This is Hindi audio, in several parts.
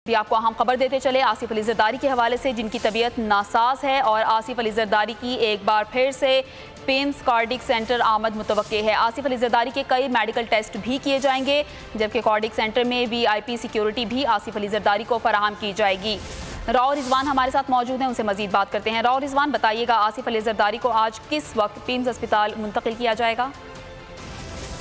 भी आपको अहम खबर देते चले आसिफ अली जरदारी के हवाले से, जिनकी तबीयत नासाज है और आसिफ अली जरदारी की एक बार फिर से पिम्स कार्डिक सेंटर आमद मुतवक्के है। आसिफ अली जरदारी के कई मेडिकल टेस्ट भी किए जाएंगे, जबकि कार्डिक सेंटर में VIP सिक्योरिटी भी आसिफ अली जरदारी को फराहम की जाएगी। राव रिजवान हमारे साथ मौजूद हैं, उनसे मजीद बात करते हैं। राव रिजवान, बताइएगा आसिफ अली जरदारी को आज किस वक्त पिम्स अस्पताल मुंतकिल किया जाएगा?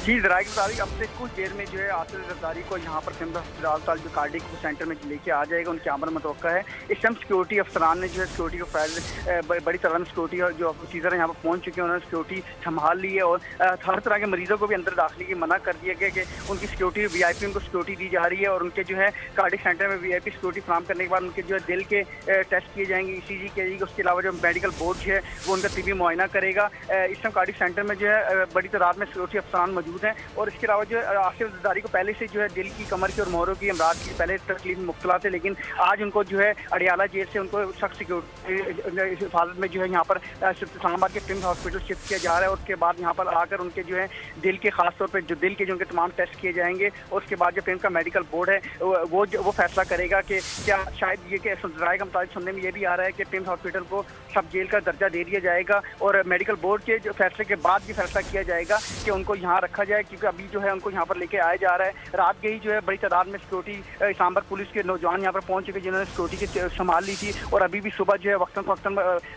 जी, ज़राए के मुताबिक अब से कुछ देर में जो है आसिफ अली जरदारी को यहाँ पर पिम्स अस्पताल जो कार्डिक सेंटर में लेके आ जाएगा, उनकी आमद मुतवक्का है। इस टाइम सिक्योरिटी अफसरान ने जो है सिक्योरिटी को फैल बड़ी तरह में सिक्योरिटी और जो ऑफिसर यहाँ पर पहुँच चुके हैं, उन्होंने सिक्योरिटी संभाल ली है और हर तरह के मरीजों को भी अंदर दाखिले की मना कर दिया गया कि उनकी सिक्योरिटी VIP उनको सिक्योरिटी दी जा रही है और उनके जो है कार्डिक सेंटर में VIP सिक्योरिटी फराम करने के बाद उनके जो है दिल के टेस्ट किए जाएंगे, ECG किए जाएगी। उसके अलावा जो मेडिकल बोर्ड है वो उनका तिबी मुआयना करेगा। इस टाइम कार्डिक सेंटर में जो है बड़ी तादाद में सिक्योरिटी अफसरान मौजूद हैं और इसके अलावा जो आसिफ अली जरदारी को पहले से जो है दिल की, कमर की और मोहरों की अमराज की पहले तकलीफ में मुब्तला थे, लेकिन आज उनको जो है अडियाला जेल से उनको सख्त सिक्योरिटी हिफाजत में जो है यहाँ पर इस्लामाबाद के पिम्स हॉस्पिटल शिफ्ट किया जा रहा है। और उसके बाद यहाँ पर आकर उनके जो है दिल के खासतौर पर जो दिल के जो उनके तमाम टेस्ट किए जाएंगे और उसके बाद जो पिम्स का मेडिकल बोर्ड है वो फैसला करेगा कि क्या शायद ये कि ज़राए का मुताबिक सुनने में ये भी आ रहा है कि पिम्स हॉस्पिटल को सब जेल का दर्जा दे दिया जाएगा और मेडिकल बोर्ड के जो फैसले के बाद भी फैसला किया जाएगा कि उनको यहाँ रखा जाए, क्योंकि अभी जो है उनको यहाँ पर लेके आया जा रहा है। रात के ही जो है बड़ी तादाद में सिक्योरिटी इस्लामाबाद पुलिस के नौजवान यहाँ पर पहुँच चुके, जिन्होंने सिक्योरिटी की संभाल ली थी और अभी भी सुबह जो है वक्तन फक्तन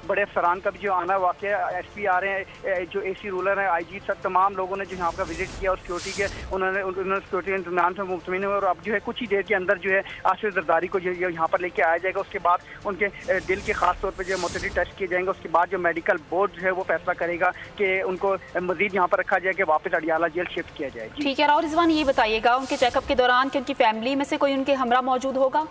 बड़े अफसरान का भी जो आना वाक़ SP आ रहे हैं, जो AC रूलर है, IG, सब तमाम लोगों ने जो यहाँ पर विजिट किया और सिक्योरिटी के उन्होंने सिक्योरिटी इंतजाम से मुतमिन हुए और अब जो है कुछ ही देर के अंदर जो है आसिफ जरदारी को जो यहाँ पर लेके आया जाएगा। उसके बाद उनके दिल के खास तौर पर जो मोटरी टेस्ट किए जाएंगे। उसके बाद जो मेडिकल बोर्ड जो है वो फैसला करेगा कि उनको मजीद यहाँ पर रखा जाए कि वापस अडियाला जेल शिफ्ट किया जाए। ठीक है, राव रिजवान ये बताइएगा उनके चेकअप के दौरान कि उनकी फैमिली में से कोई उनके हमरा मौजूद होगा?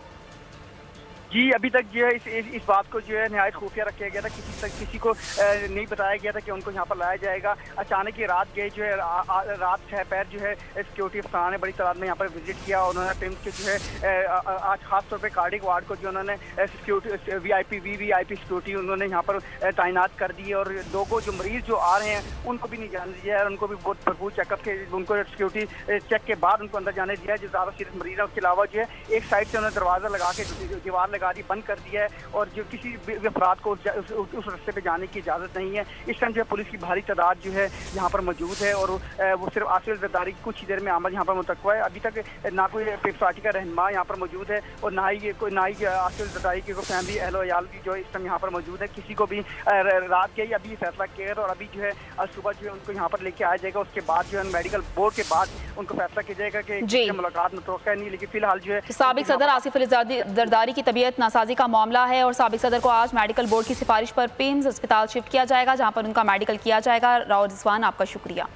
जी, अभी तक जो है इस बात को जो है नहायत खुफिया रखा गया था, किसी को नहीं बताया गया था कि उनको यहाँ पर लाया जाएगा। अचानक ही रात गए जो है रात पैर जो है सिक्योरिटी अफसरान ने बड़ी तादाद में यहाँ पर विजिट किया और उन्होंने पिम्स के जो है आज खास तौर पे कार्डिक वार्ड को जो उन्होंने सिक्योरिटी VIP सिक्योरिटी उन्होंने यहाँ पर तैनात कर दी है और लोगों जो मरीज जो आ रहे हैं उनको भी नहीं जाने दिया है, उनको भी बहुत भरपूर चेकअप के उनको सिक्योरिटी चेक के बाद उनको अंदर जाने दिया है जो ज़्यादा सीरियस मरीज है। उसके अलावा जो है एक साइड से उन्होंने दरवाज़ा लगा के दीवार गाड़ी बंद कर दिया है और जो किसी भी अफराद को उस रास्ते पे जाने की इजाज़त नहीं है। इस टाइम जो है पुलिस की भारी तादाद जो है यहाँ पर मौजूद है और वो सिर्फ आसिफ अली जरदारी की कुछ ही देर में आमद यहाँ पर मुतवक्का है। अभी तक ना कोई पिम्स पार्टी का रहनुमा यहाँ पर मौजूद है और ना ही आसिफ अली जरदारी की कोई फैमिली अहलो अयाल भी जो इस टाइम यहाँ पर मौजूद है। किसी को भी रात के ही अभी फैसला किया और अभी जो है आज सुबह जो है उनको यहाँ पर लेके आया जाएगा। उसके बाद जो है मेडिकल बोर्ड के बाद उनको फैसला किया जाएगा कि मुलाकात मुतवक्का नहीं, लेकिन फिलहाल जो है साबिक सदर आसिफ अली जरदारी की तबीयत नासाजी का मामला है और साबिक सदर को आज मेडिकल बोर्ड की सिफारिश पर पिम्स अस्पताल शिफ्ट किया जाएगा, जहां पर उनका मेडिकल किया जाएगा। राव रिजवान, आपका शुक्रिया।